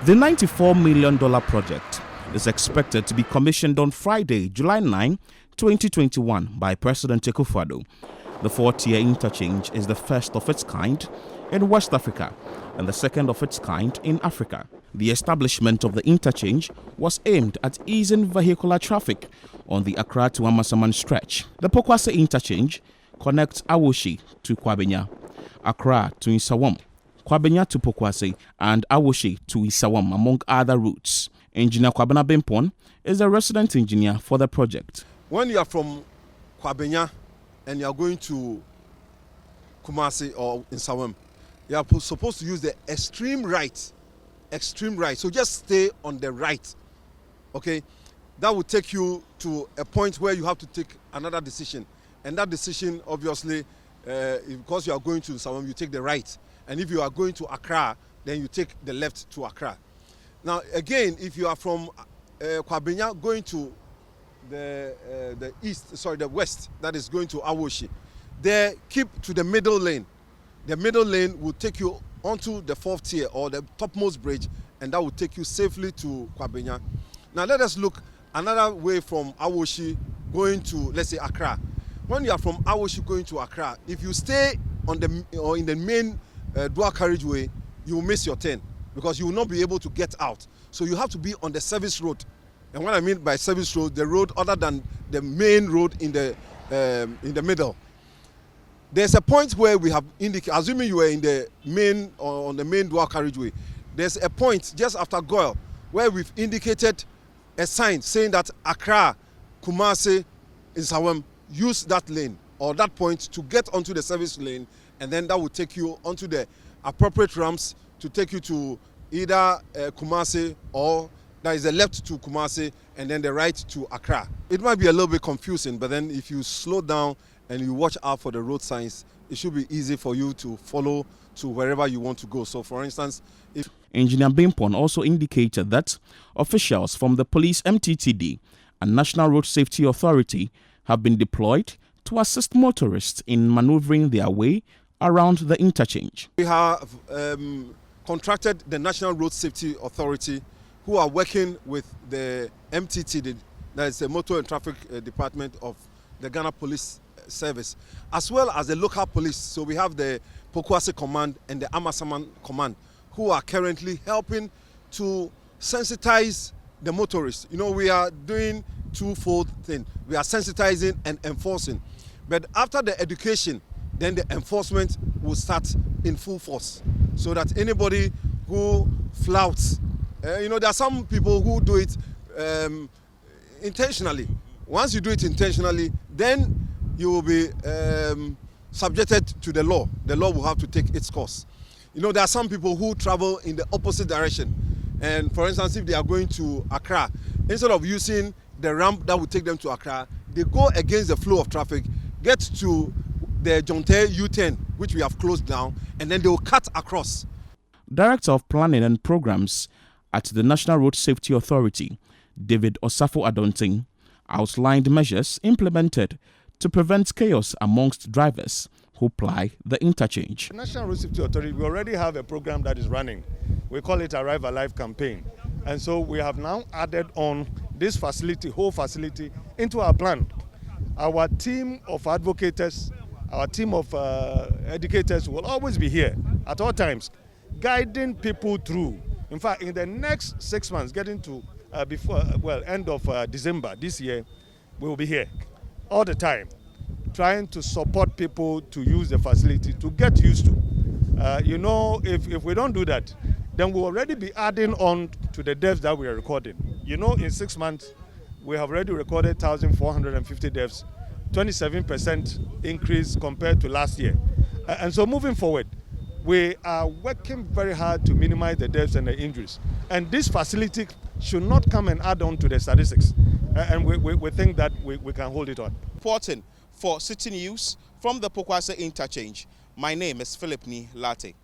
The $94 million project is expected to be commissioned on Friday, July 9, 2021 by President Akufo-Addo. The four-tier interchange is the first of its kind in West Africa and the second of its kind in Africa. The establishment of the interchange was aimed at easing vehicular traffic on the Accra to Amasaman stretch. The Pokuase Interchange connects Awoshi to Kwabenya, Accra to Nsawam, Kwabenya to Pokuase, and Awoshi to Isawam, among other routes. Engineer Kwabena Bimpon is the resident engineer for the project. When you are from Kwabenya and you are going to Kumasi or Nsawam, you are supposed to use the extreme right. So just stay on the right, okay? That will take you to a point where you have to take another decision. And that decision, obviously, because you are going to Nsawam, you take the right. And if you are going to Accra, then you take the left to Accra. Now, again, if you are from Kwabenya going to the west, that is going to Awoshi, there keep to the middle lane. The middle lane will take you onto the fourth tier or the topmost bridge, and that will take you safely to Kwabenya. Now, let us look another way from Awoshi going to, let's say, Accra. When you are from Awoshi going to Accra, if you stay on in the main dual carriageway, you will miss your turn, because you will not be able to get out. So you have to be on the service road. And what I mean by service road, the road other than the main road in the middle. There's a point where we have indicated, assuming you were in the main on the main dual carriageway, there's a point just after Goyle where we've indicated a sign saying that Accra, Kumasi, Nsawam, use that lane or that point to get onto the service lane, and then that will take you onto the appropriate ramps to take you to either Kumasi, or there is a left to Kumasi and then the right to Accra. It might be a little bit confusing, but then if you slow down and you watch out for the road signs, it should be easy for you to follow to wherever you want to go. So, for instance, if Engineer Bimpon also indicated that officials from the Police MTTD and National Road Safety Authority have been deployed to assist motorists in maneuvering their way around the interchange. We have contracted the National Road Safety Authority, who are working with the MTTD, that is the Motor and Traffic Department of the Ghana Police Service, as well as the local police. So we have the Pokuase Command and the Amasaman Command, who are currently helping to sensitize the motorists. You know, we are doing twofold thing. We are sensitizing and enforcing. But after the education, then the enforcement will start in full force, so that anybody who flouts, there are some people who do it intentionally. Once you do it intentionally, then you will be subjected to the law. The law will have to take its course. There are some people who travel in the opposite direction. And for instance, if they are going to Accra, instead of using the ramp that will take them to Accra, they go against the flow of traffic, get to the Jonte U-turn, which we have closed down, and then they will cut across. Director of Planning and Programs at the National Road Safety Authority, David Osafo-Adonting, outlined measures implemented to prevent chaos amongst drivers who ply the interchange. The National Road Safety Authority, we already have a program that is running. We call it Arrive Alive campaign. And so we have now added on this facility, whole facility, into our plan. Our team of advocates, our team of educators will always be here at all times, guiding people through. In fact, in the next 6 months, getting to end of December this year, we will be here all the time, trying to support people to use the facility, to get used to. If we don't do that, then we'll already be adding on to the deaths that we are recording. In 6 months, we have already recorded 1,450 deaths, 27% increase compared to last year. And so moving forward, we are working very hard to minimize the deaths and the injuries. And this facility should not come and add on to the statistics. And we think that we can hold it on. Reporting for Citi News from the Pokuase Interchange, my name is Philip Ni Latte.